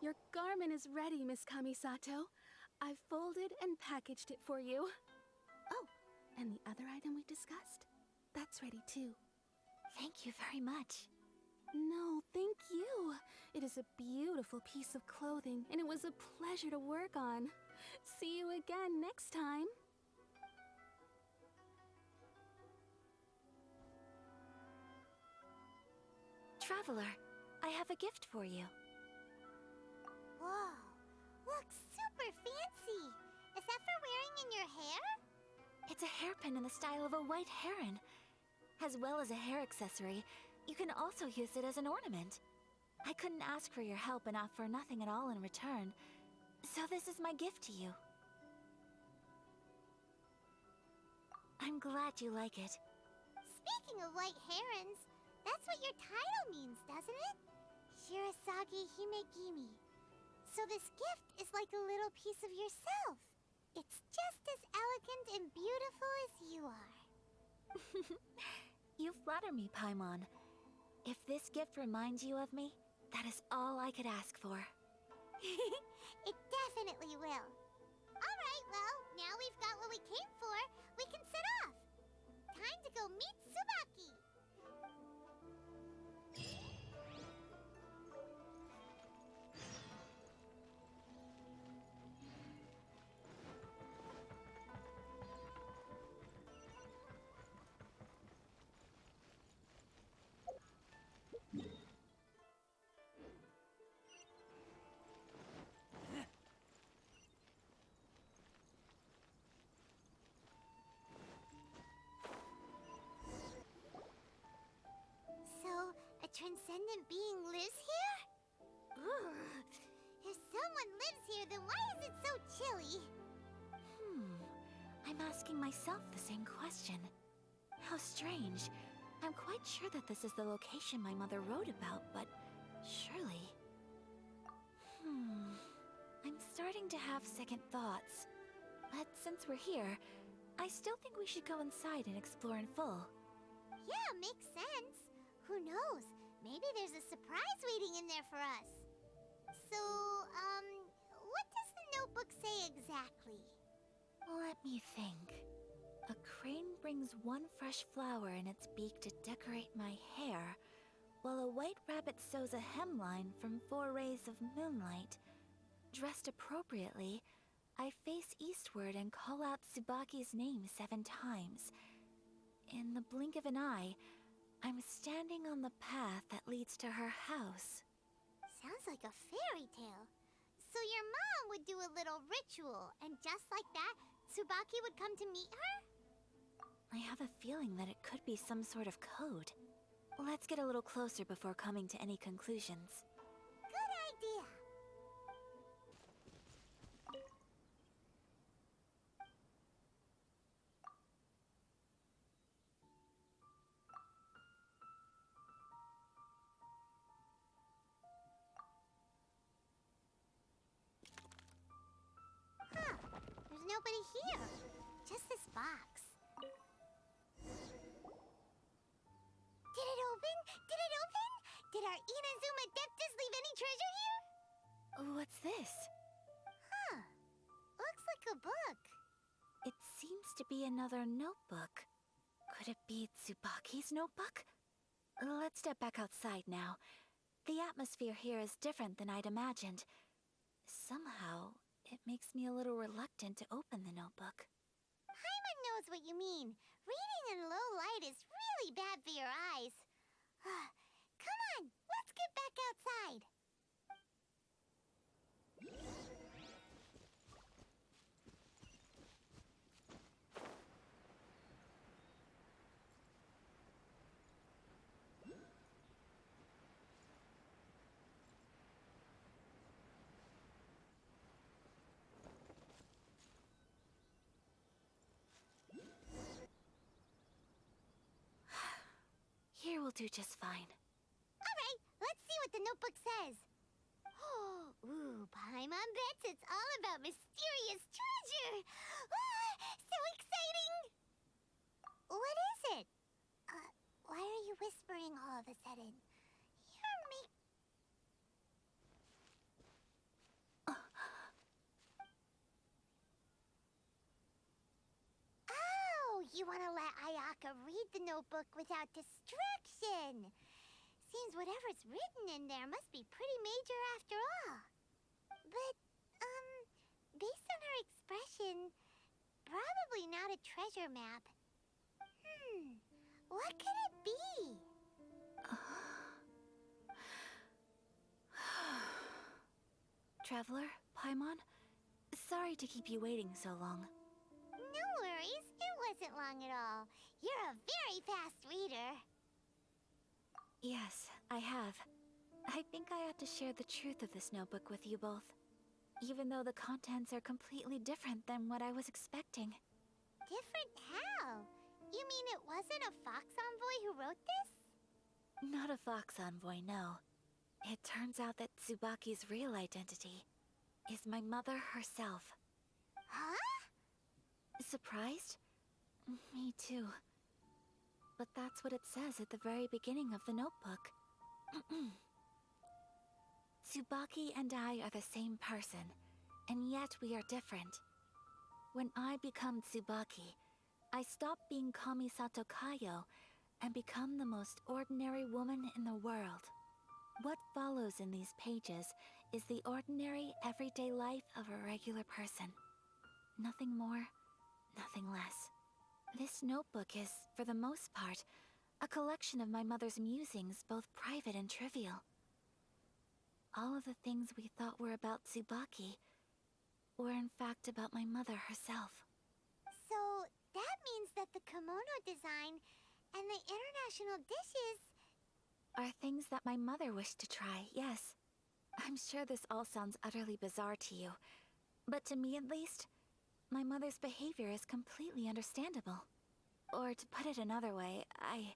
Your garment is ready, Miss Kamisato. I've folded and packaged it for you. Oh, and the other item we discussed? That's ready too. Thank you very much. No, thank you. It is a beautiful piece of clothing, and it was a pleasure to work on. See you again next time. Traveler, I have a gift for you. Whoa, looks super fancy. Is that for wearing in your hair? It's a hairpin in the style of a white heron. As well as a hair accessory, you can also use it as an ornament. I couldn't ask for your help and offer nothing at all in return, so this is my gift to you. I'm glad you like it. Speaking of white herons, that's what your title means, doesn't it? Shirasagi Himegimi. So this gift is like a little piece of yourself. It's just as elegant and beautiful as you are. You flatter me, Paimon. If this gift reminds you of me, that is all I could ask for. It definitely will. Alright, well, now we've got what we came for, we can set off. Time to go meet Tsubaki. So, a transcendent being lives here? Ugh. If someone lives here, then why is it so chilly? I'm asking myself the same question. How strange. I'm quite sure that this is the location my mother wrote about, but surely... I'm starting to have second thoughts. But since we're here, I still think we should go inside and explore in full. Yeah, makes sense. Who knows? Maybe there's a surprise waiting in there for us. So, what does the notebook say exactly? Let me think. A crane brings one fresh flower in its beak to decorate my hair, while a white rabbit sews a hemline from 4 rays of moonlight. Dressed appropriately, I face eastward and call out Tsubaki's name 7 times. In the blink of an eye, I'm standing on the path that leads to her house. Sounds like a fairy tale. So your mom would do a little ritual, and just like that, Tsubaki would come to meet her? I have a feeling that it could be some sort of code. Let's get a little closer before coming to any conclusions. Good idea. Huh. There's nobody here. Just this box. Did it open? Did it open? Did our Inazuma Adeptus leave any treasure here? What's this? Huh. Looks like a book. It seems to be another notebook. Could it be Tsubaki's notebook? Let's step back outside now. The atmosphere here is different than I'd imagined. Somehow, it makes me a little reluctant to open the notebook. Paimon knows what you mean. Reading in low light is really bad for your eyes. Come on, let's get back outside. Here will do just fine. All right, let's see what the notebook says. Ooh, Paimon bets it's all about mysterious treasure. So exciting! What is it? Why are you whispering all of a sudden? You're you want to let Ayaka read the notebook without distraction. Seems whatever's written in there must be pretty major after all. But, based on her expression, probably not a treasure map. What could it be? Traveler, Paimon, sorry to keep you waiting so long. No worries, it wasn't long at all. You're a very fast reader. Yes, I have. I think I ought to share the truth of this notebook with you both, even though the contents are completely different than what I was expecting. Different how? You mean it wasn't a fox envoy who wrote this? Not a fox envoy, no. It turns out that Tsubaki's real identity is my mother herself. Huh? Surprised? Me too. But that's what it says at the very beginning of the notebook. Tsubaki and I are the same person, and yet we are different. When I become Tsubaki, I stop being Kamisato Kayo and become the most ordinary woman in the world. What follows in these pages is the ordinary, everyday life of a regular person. Nothing more, nothing less. This notebook is, for the most part, a collection of my mother's musings, both private and trivial. All of the things we thought were about Tsubaki were in fact about my mother herself. So, that means that the kimono design and the international dishes... Are things that my mother wished to try, yes. I'm sure this all sounds utterly bizarre to you, but to me at least, my mother's behavior is completely understandable. Or to put it another way, I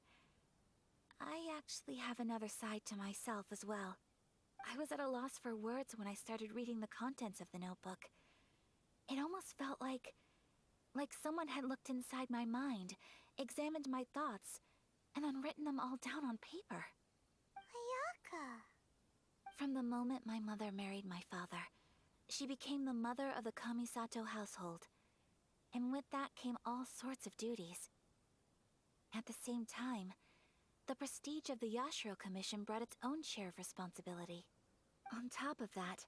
actually have another side to myself as well. I was at a loss for words when I started reading the contents of the notebook. It almost felt like someone had looked inside my mind, examined my thoughts, and then written them all down on paper. Ayaka... From the moment my mother married my father, she became the mother of the Kamisato household. And with that came all sorts of duties. At the same time, the prestige of the Yashiro Commission brought its own share of responsibility. On top of that,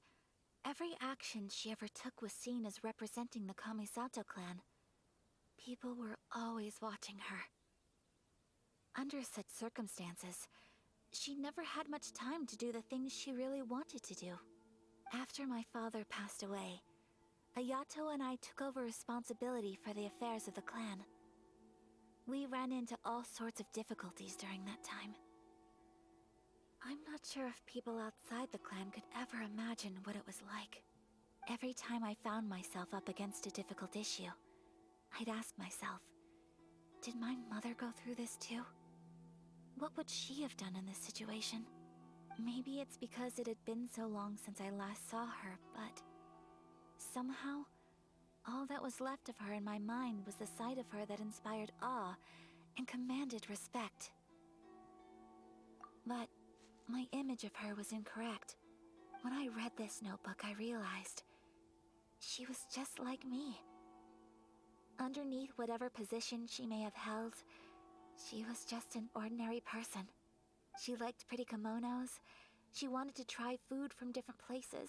every action she ever took was seen as representing the Kamisato clan. People were always watching her. Under such circumstances, she never had much time to do the things she really wanted to do. After my father passed away, Ayato and I took over responsibility for the affairs of the clan. We ran into all sorts of difficulties during that time. I'm not sure if people outside the clan could ever imagine what it was like. Every time I found myself up against a difficult issue, I'd ask myself, did my mother go through this too? What would she have done in this situation? Maybe it's because it had been so long since I last saw her, but somehow, all that was left of her in my mind was the side of her that inspired awe and commanded respect. But my image of her was incorrect. When I read this notebook, I realized she was just like me. Underneath whatever position she may have held, she was just an ordinary person. She liked pretty kimonos. She wanted to try food from different places.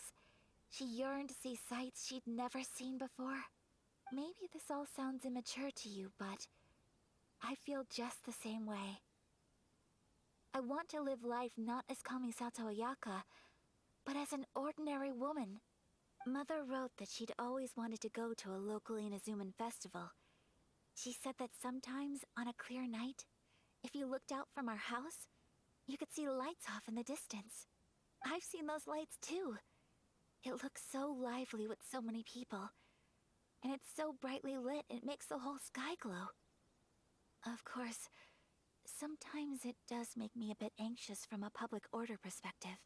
She yearned to see sights she'd never seen before. Maybe this all sounds immature to you, but I feel just the same way. I want to live life not as Kamisato Ayaka, but as an ordinary woman. Mother wrote that she'd always wanted to go to a local Inazuman festival. She said that sometimes, on a clear night, if you looked out from our house, you could see lights off in the distance. I've seen those lights too. It looks so lively with so many people. And it's so brightly lit, it makes the whole sky glow. Of course, sometimes it does make me a bit anxious from a public order perspective.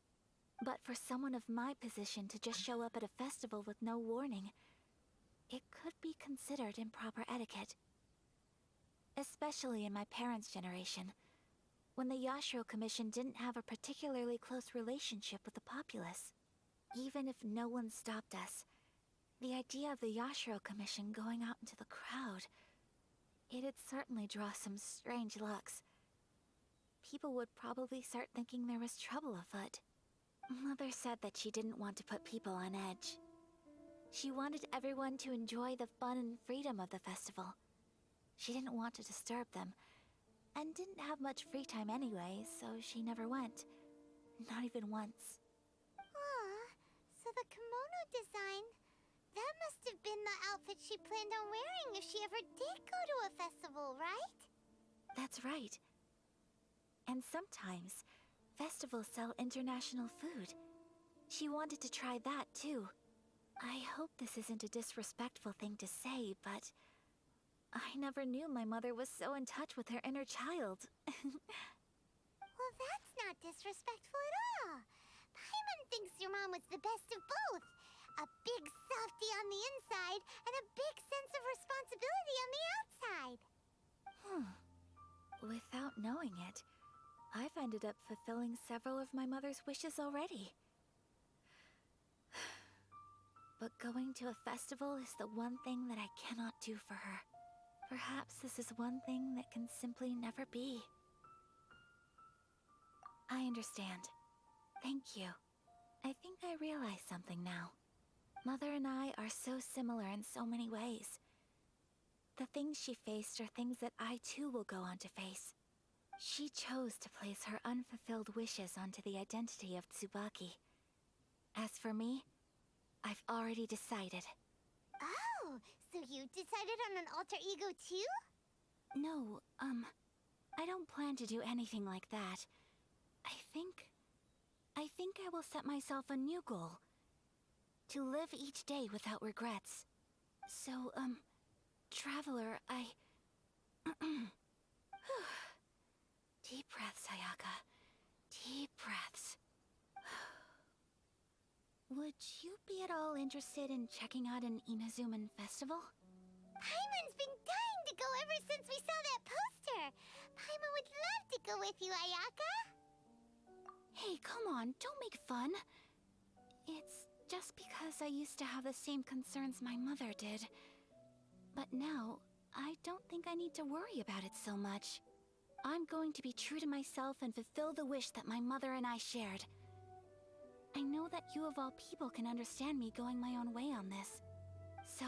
But for someone of my position to just show up at a festival with no warning, it could be considered improper etiquette. Especially in my parents' generation, when the Yashiro Commission didn't have a particularly close relationship with the populace. Even if no one stopped us, the idea of the Yashiro Commission going out into the crowd, it'd certainly draw some strange looks. People would probably start thinking there was trouble afoot. Mother said that she didn't want to put people on edge. She wanted everyone to enjoy the fun and freedom of the festival. She didn't want to disturb them, and didn't have much free time anyway, so she never went. Not even once. Aw, so the kimono design, that must have been the outfit she planned on wearing if she ever did go to a festival, right? That's right. And sometimes, festivals sell international food. She wanted to try that too. I hope this isn't a disrespectful thing to say, but I never knew my mother was so in touch with her inner child. Well, that's not disrespectful at all. Paimon thinks your mom was the best of both. A big softie on the inside and a big sense of responsibility on the outside. Without knowing it, I've ended up fulfilling several of my mother's wishes already. But going to a festival is the one thing that I cannot do for her. Perhaps this is one thing that can simply never be. I understand. Thank you. I think I realize something now. Mother and I are so similar in so many ways. The things she faced are things that I too will go on to face. She chose to place her unfulfilled wishes onto the identity of Tsubaki. As for me, I've already decided. Oh, so you decided on an alter ego too? No, I don't plan to do anything like that. I think I will set myself a new goal. To live each day without regrets. So, Traveler, Deep breaths, Ayaka. Deep breaths. Would you be at all interested in checking out an Inazuman festival? Paimon's been dying to go ever since we saw that poster. Paimon would love to go with you, Ayaka. Hey, come on, don't make fun. It's just because I used to have the same concerns my mother did. But now, I don't think I need to worry about it so much. I'm going to be true to myself and fulfill the wish that my mother and I shared. I know that you of all people can understand me going my own way on this. So,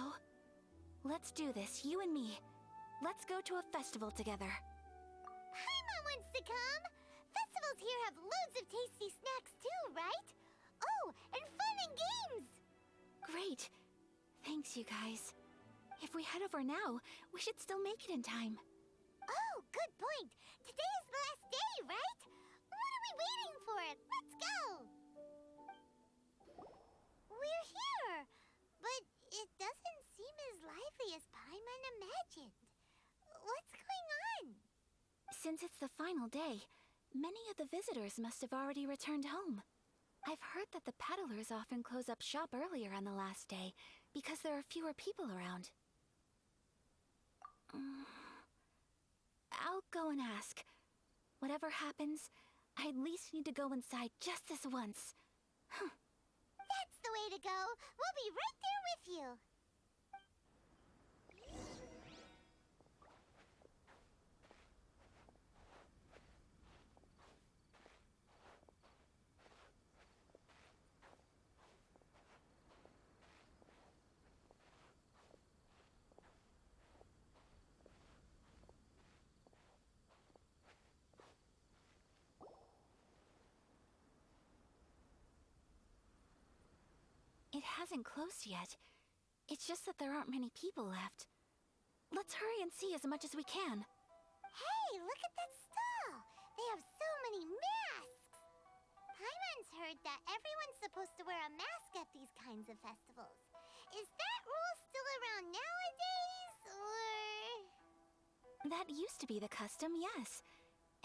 let's do this, you and me. Let's go to a festival together. Paimon wants to come. Festivals here have loads of tasty snacks too, right? Oh, and fun and games. Great. Thanks, you guys. If we head over now, we should still make it in time. Oh, good point. Today is the last day, right? What are we waiting for? Let's go. We're here, but it doesn't seem as lively as Paimon imagined. What's going on? Since it's the final day, many of the visitors must have already returned home. I've heard that the peddlers often close up shop earlier on the last day because there are fewer people around. I'll go and ask. Whatever happens, I at least need to go inside just this once. That's the way to go. We'll be right there with you. It hasn't closed yet. It's just that there aren't many people left. Let's hurry and see as much as we can. Hey, look at that stall. They have so many masks. Paimon's heard that everyone's supposed to wear a mask at these kinds of festivals. Is that rule still around nowadays, or...? That used to be the custom, yes.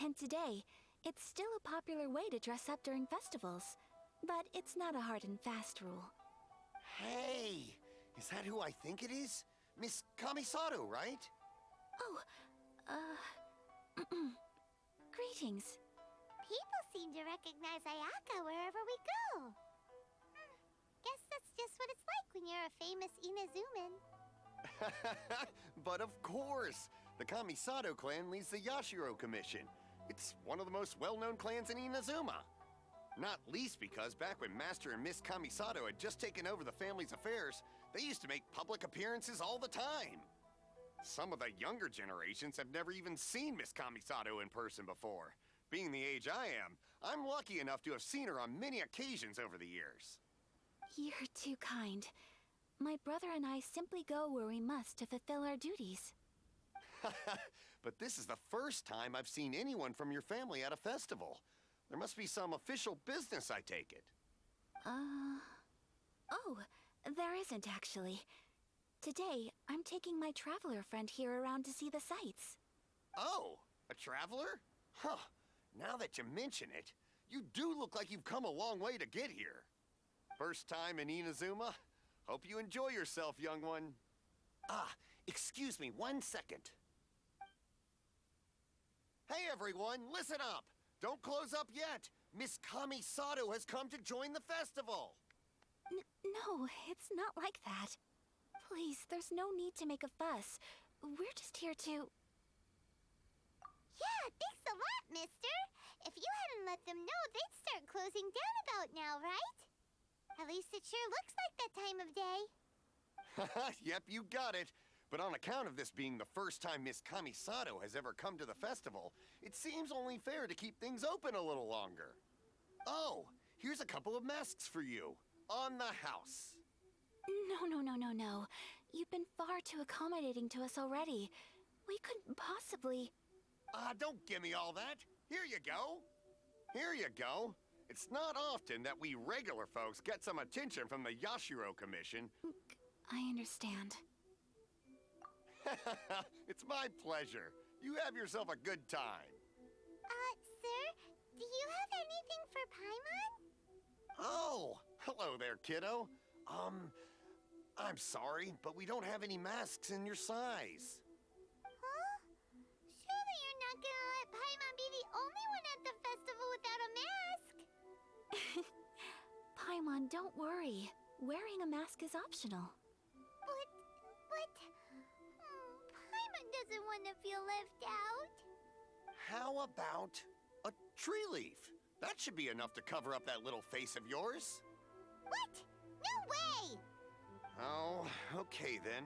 And today, it's still a popular way to dress up during festivals. But it's not a hard and fast rule. Hey! Is that who I think it is? Miss Kamisato, right? Oh, greetings. People seem to recognize Ayaka wherever we go. Guess that's just what it's like when you're a famous Inazuman. But of course! The Kamisato clan leads the Yashiro Commission. It's one of the most well-known clans in Inazuma. Not least because back when Master and Miss Kamisato had just taken over the family's affairs, they used to make public appearances all the time. Some of the younger generations have never even seen Miss Kamisato in person before. Being the age I am, I'm lucky enough to have seen her on many occasions over the years. You're too kind. My brother and I simply go where we must to fulfill our duties. But this is the first time I've seen anyone from your family at a festival. There must be some official business, I take it. Oh, there isn't actually. Today, I'm taking my traveler friend here around to see the sights. Oh, a traveler? Huh. Now that you mention it, you do look like you've come a long way to get here. First time in Inazuma? Hope you enjoy yourself, young one. Ah, excuse me 1 second. Hey everyone, listen up! Don't close up yet! Miss Kamisato has come to join the festival! No, it's not like that. Please, there's no need to make a fuss. We're just here to... Yeah, thanks a lot, mister. If you hadn't let them know, they'd start closing down about now, right? At least it sure looks like that time of day. Yep, you got it. But on account of this being the first time Miss Kamisato has ever come to the festival, it seems only fair to keep things open a little longer. Oh, here's a couple of masks for you. On the house. No. You've been far too accommodating to us already. We couldn't possibly... Don't give me all that. Here you go. Here you go. It's not often that we regular folks get some attention from the Yashiro Commission. I understand. It's my pleasure. You have yourself a good time. Sir, do you have anything for Paimon? Oh, hello there, kiddo. I'm sorry, but we don't have any masks in your size. Huh? Surely you're not gonna let Paimon be the only one at the festival without a mask? Paimon, don't worry. Wearing a mask is optional. Paimon doesn't want to feel left out. How about a tree leaf? That should be enough to cover up that little face of yours. What? No way! Oh, okay then.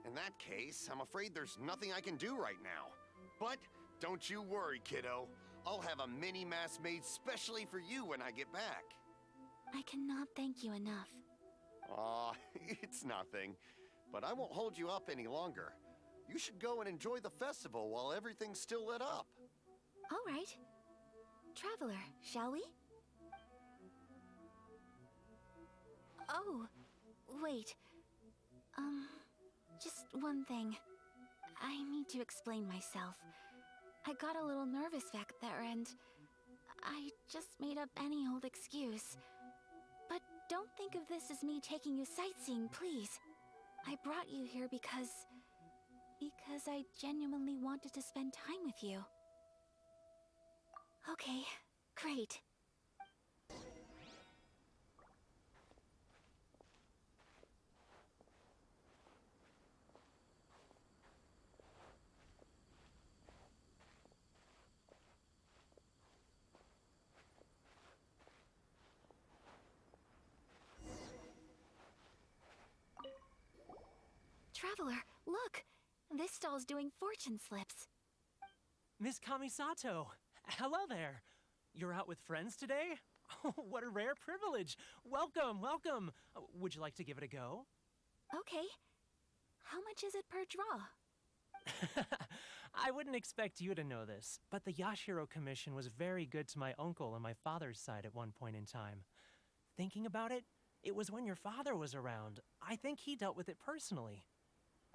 In that case, I'm afraid there's nothing I can do right now. But don't you worry, kiddo. I'll have a mini mask made specially for you when I get back. I cannot thank you enough. Aw, it's nothing. But I won't hold you up any longer. You should go and enjoy the festival while everything's still lit up. All right. Traveler, shall we? Oh, wait. Just one thing. I need to explain myself. I got a little nervous back there and I just made up any old excuse. But don't think of this as me taking you sightseeing, please. I brought you here because I genuinely wanted to spend time with you. Okay, great. Traveler, look! This stall's doing fortune slips. Miss Kamisato, hello there. You're out with friends today? Oh, what a rare privilege. Welcome, welcome. Would you like to give it a go? Okay. How much is it per draw? I wouldn't expect you to know this, but the Yashiro Commission was very good to my uncle on my father's side at one point in time. Thinking about it, it was when your father was around. I think he dealt with it personally.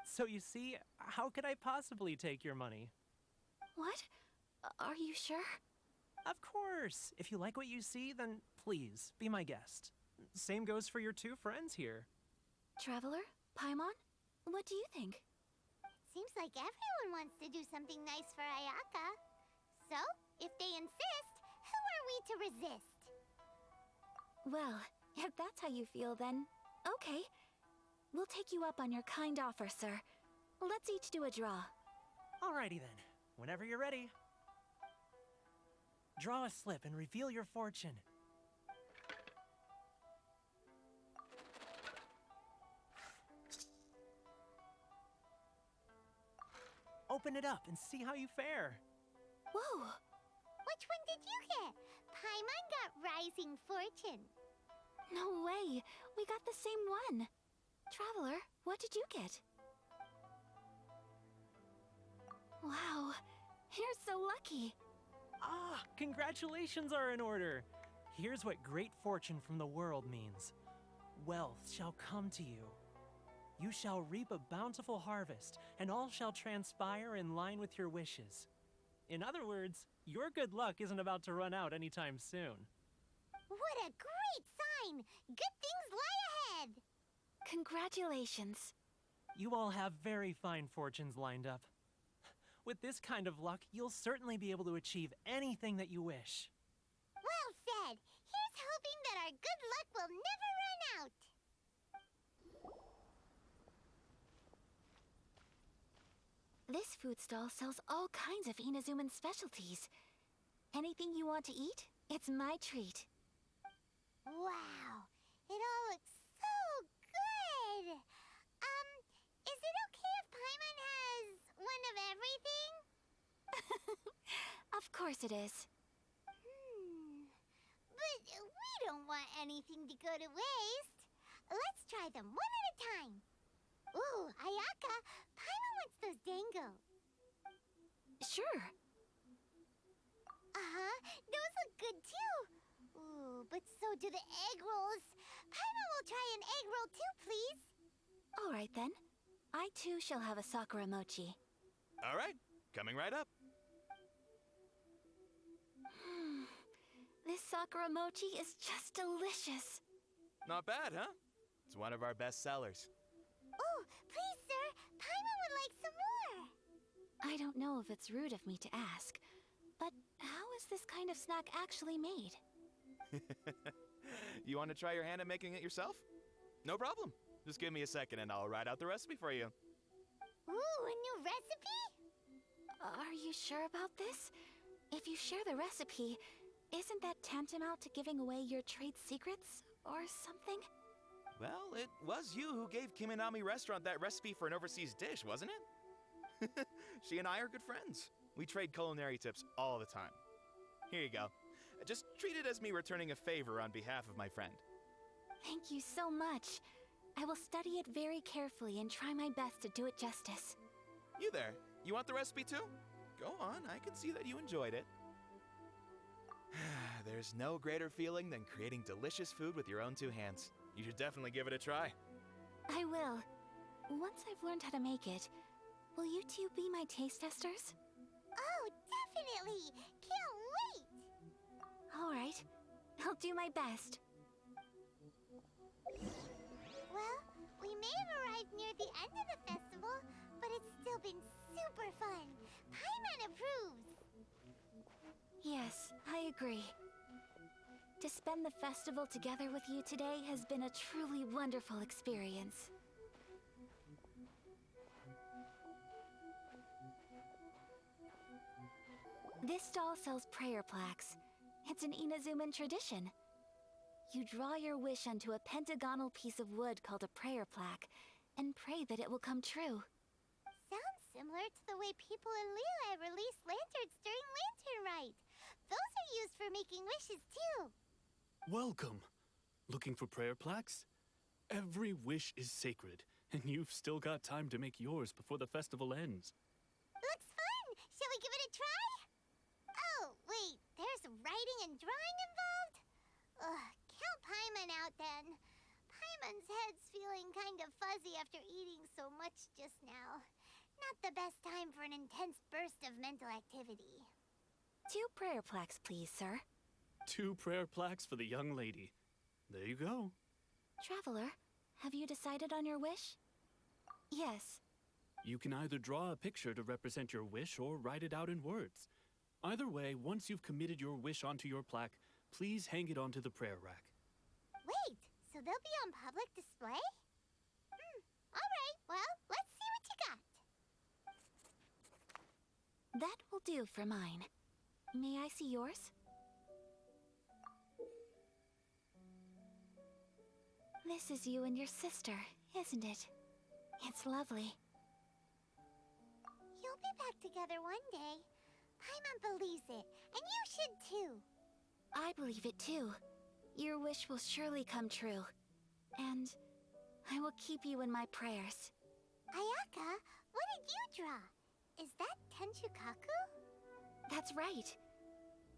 So you see, how could I possibly take your money? What? Are you sure? Of course. If you like what you see, then please, be my guest. Same goes for your two friends here. Traveler? Paimon? What do you think? Seems like everyone wants to do something nice for Ayaka. So, if they insist, who are we to resist? Well, if that's how you feel, then okay. We'll take you up on your kind offer, sir. Let's each do a draw. Alrighty then. Whenever you're ready. Draw a slip and reveal your fortune. Open it up and see how you fare. Whoa! Which one did you get? Paimon got Rising Fortune. No way! We got the same one! Traveler, what did you get? Wow, you're so lucky! Ah, congratulations are in order. Here's what great fortune from the world means. Wealth shall come to you. You shall reap a bountiful harvest, and all shall transpire in line with your wishes. In other words, your good luck isn't about to run out anytime soon. What a great sign! Good things lie ahead! Congratulations. You all have very fine fortunes lined up. With this kind of luck, you'll certainly be able to achieve anything that you wish. Well said! Here's hoping that our good luck will never run out! This food stall sells all kinds of Inazuman specialties. Anything you want to eat, it's my treat. Wow! It all looks so good! Is it okay if Paimon has one of everything? Of course it is. But we don't want anything to go to waste. Let's try them one at a time. Ooh, Ayaka, Paimon wants those dango. Sure. Uh-huh, those look good too. Ooh, but so do the egg rolls. Paimon will try an egg roll too, please. All right then. I too shall have a Sakura mochi. All right, coming right up. This Sakura mochi is just delicious. Not bad, huh? It's one of our best sellers. Oh, please, sir. Paimon would like some more. I don't know if it's rude of me to ask, but how is this kind of snack actually made? You want to try your hand at making it yourself? No problem. Just give me a second and I'll write out the recipe for you. Ooh, a new recipe? Are you sure about this? If you share the recipe, isn't that tantamount to giving away your trade secrets or something? Well, it was you who gave Kiminami Restaurant that recipe for an overseas dish, wasn't it? She and I are good friends. We trade culinary tips all the time. Here you go. Just treat it as me returning a favor on behalf of my friend. Thank you so much. I will study it very carefully and try my best to do it justice. You there, you want the recipe too? Go on, I can see that you enjoyed it. There's no greater feeling than creating delicious food with your own two hands. You should definitely give it a try. I will. Once I've learned how to make it, will you two be my taste testers? Oh, definitely! Can't wait! All right. I'll do my best. Well, we may have arrived near the end of the festival, but it's still been super fun. Paimon approves! Yes, I agree. To spend the festival together with you today has been a truly wonderful experience. This stall sells prayer plaques. It's an Inazuman tradition. You draw your wish onto a pentagonal piece of wood called a prayer plaque and pray that it will come true. Sounds similar to the way people in Liyue release lanterns during Lantern Rite. Those are used for making wishes too. Welcome. Looking for prayer plaques? Every wish is sacred, and you've still got time to make yours before the festival ends. Looks fun! Shall we give it a try? Oh, wait, there's writing and drawing involved? Ugh, count Paimon out then. Paimon's head's feeling kind of fuzzy after eating so much just now. Not the best time for an intense burst of mental activity. 2 prayer plaques, please, sir. 2 prayer plaques for the young lady. There you go. Traveler, have you decided on your wish? Yes. You can either draw a picture to represent your wish or write it out in words. Either way, once you've committed your wish onto your plaque, please hang it onto the prayer rack. Wait, so they'll be on public display? Alright, well, let's see what you got. That will do for mine. May I see yours? This is you and your sister, isn't it? It's lovely. You'll be back together one day. Paimon believes it, and you should too. I believe it too. Your wish will surely come true. And I will keep you in my prayers. Ayaka, what did you draw? Is that Tenchukaku? That's right.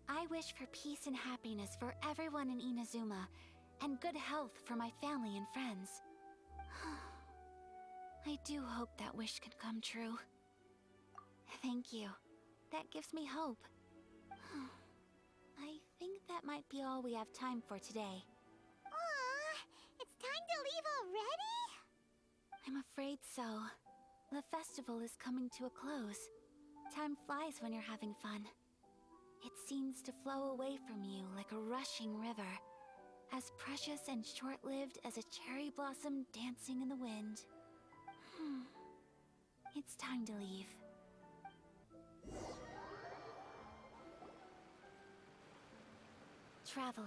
I wish for peace and happiness for everyone in Inazuma, and good health for my family and friends. I do hope that wish can come true. Thank you. That gives me hope. I think that might be all we have time for today. Aw, it's time to leave already? I'm afraid so. The festival is coming to a close. Time flies when you're having fun. It seems to flow away from you like a rushing river, as precious and short-lived as a cherry blossom dancing in the wind. It's time to leave. Traveler,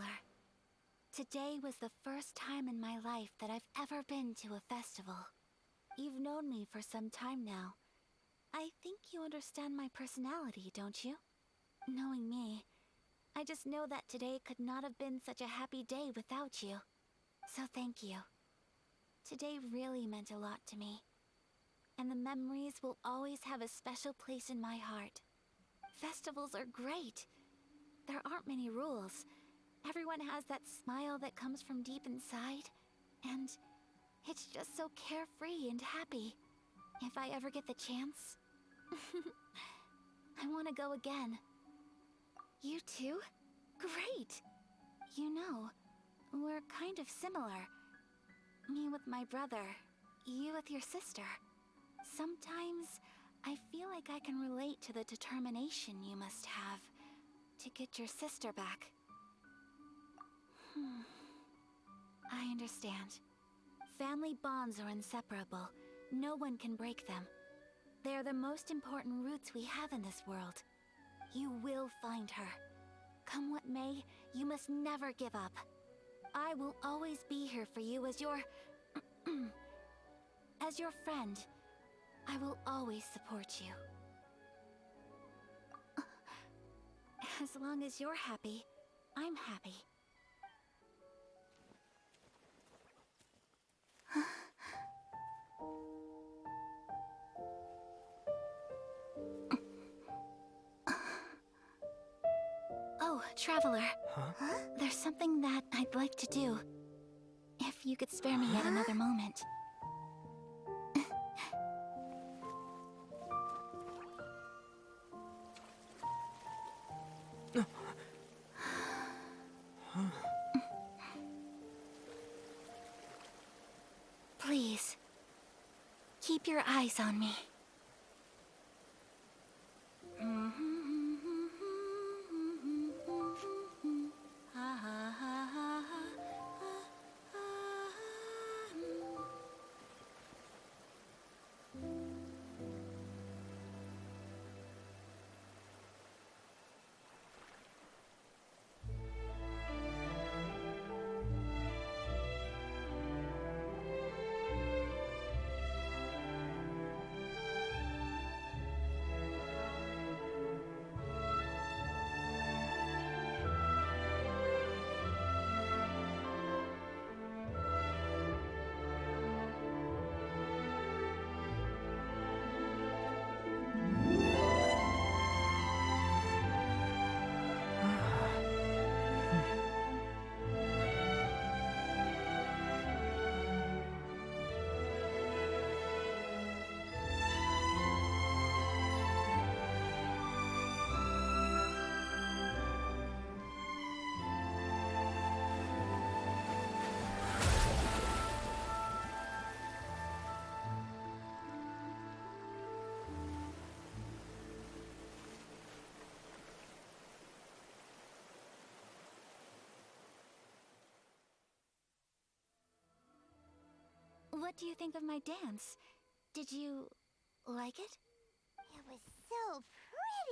today was the first time in my life that I've ever been to a festival. You've known me for some time now. I think you understand my personality, don't you? Knowing me, I just know that today could not have been such a happy day without you. So thank you. Today really meant a lot to me. And the memories will always have a special place in my heart. Festivals are great. There aren't many rules. Everyone has that smile that comes from deep inside. And it's just so carefree and happy. If I ever get the chance, I want to go again. You too? Great! You know, we're kind of similar. Me with my brother, you with your sister. Sometimes I feel like I can relate to the determination you must have to get your sister back. I understand. Family bonds are inseparable. No one can break them. They are the most important roots we have in this world. You will find her. Come what may, you must never give up. I will always be here for you as your... as your friend. I will always support you. As long as you're happy, I'm happy. Oh, Traveler. Huh? There's something that I'd like to do. If you could spare me yet another moment. Please, keep your eyes on me. What do you think of my dance? Did you like it? It was so pretty.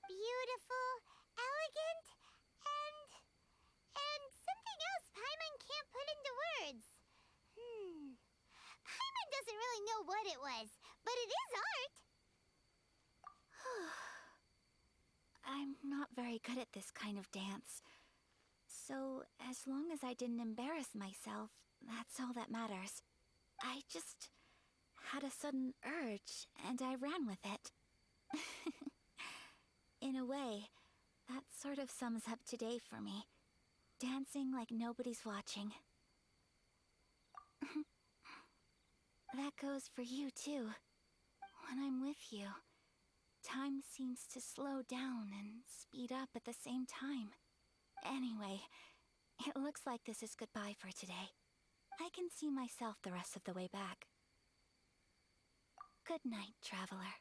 beautiful, elegant, and something else Paimon can't put into words. Paimon doesn't really know what it was, but it is art. I'm not very good at this kind of dance. So, as long as I didn't embarrass myself, that's all that matters. I just had a sudden urge, and I ran with it. In a way, that sort of sums up today for me. Dancing like nobody's watching. That goes for you, too. When I'm with you, time seems to slow down and speed up at the same time. Anyway, it looks like this is goodbye for today. I can see myself the rest of the way back. Good night, traveler.